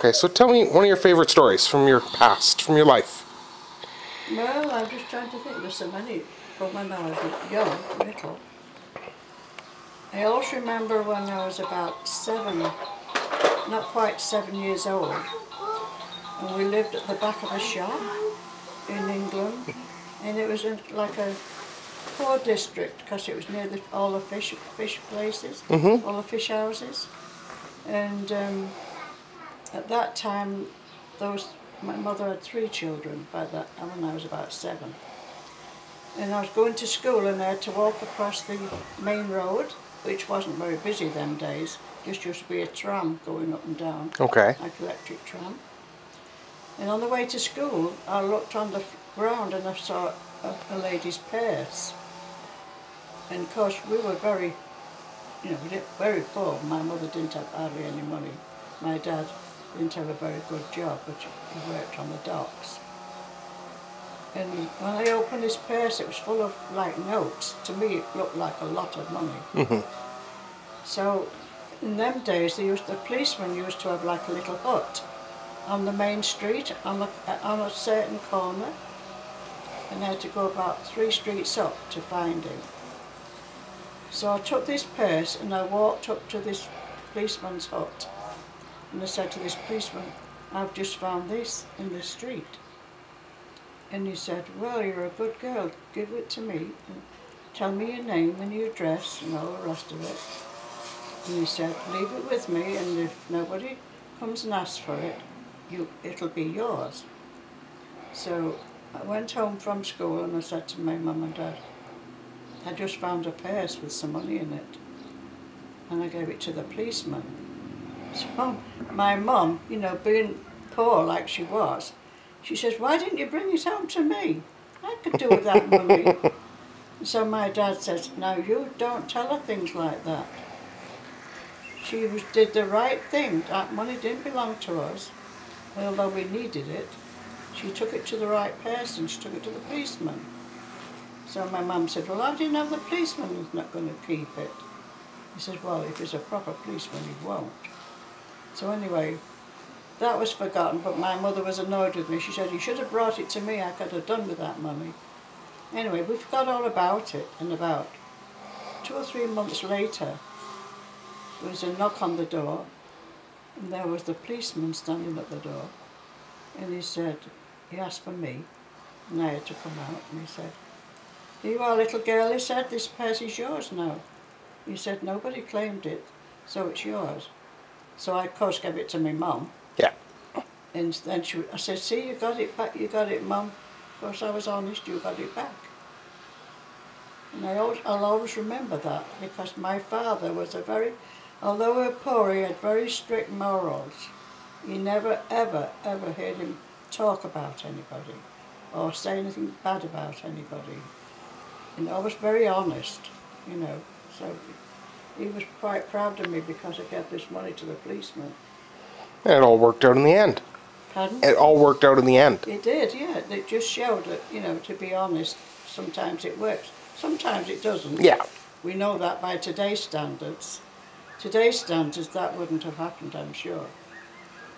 Okay, so tell me one of your favorite stories from your past, from your life. Well, I'm just trying to think. There's so many from when I was young, little. I also remember when I was about 7, not quite 7 years old, and we lived at the back of a shop in England, and it was in like a poor district because it was near all the fish places, all the fish houses, and at that time, my mother had 3 children by that when I was about 7. And I was going to school and I had to walk across the main road, which wasn't very busy them days. Just used to be a tram going up and down, Okay. like electric tram. And on the way to school, I looked on the ground and I saw a lady's purse. And of course, we were very, very poor. My mother didn't have hardly any money. My dad didn't have a very good job, but he worked on the docks. And when I opened his purse, it was full of like notes. To me, it looked like a lot of money. So in them days, the policeman used to have like a little hut on the main street, on a certain corner. And I had to go about 3 streets up to find him. So I took this purse and I walked up to this policeman's hut. And I said to this policeman, I've just found this in the street. And he said, well, you're a good girl, give it to me, and tell me your name and your address and all the rest of it. And he said, leave it with me, and if nobody comes and asks for it, it'll be yours. So I went home from school and I said to my mum and dad, I just found a purse with some money in it. And I gave it to the policeman. So my mum, being poor like she was, she says, why didn't you bring it home to me? I could do with that money. So my dad says, no, you don't tell her things like that. She did the right thing. That money didn't belong to us, although we needed it. She took it to the right person. She took it to the policeman. So my mum said, well, how do you know the policeman is not going to keep it? He says, well, if he's a proper policeman, he won't. So anyway, that was forgotten, but my mother was annoyed with me. She said, you should have brought it to me. I could have done with that money. Anyway, we forgot all about it, and about 2 or 3 months later, there was a knock on the door, and there was the policeman standing at the door, and he asked for me, and I had to come out, and he said, here you are, little girl, he said, this purse is yours now. He said, nobody claimed it, so it's yours. So I, of course, gave it to my mum. Yeah. And then I said, see, you got it back, mum. Of course, I was honest, you got it back. And I'll always remember that, because my father was although we were poor, he had very strict morals. You never, ever, ever heard him talk about anybody or say anything bad about anybody. And I was very honest, so he was quite proud of me because I gave this money to the policeman. And it all worked out in the end. Pardon? It all worked out in the end. It did, yeah. It just showed that, to be honest, sometimes it works. Sometimes it doesn't. Yeah. We know that by today's standards. Today's standards, that wouldn't have happened, I'm sure.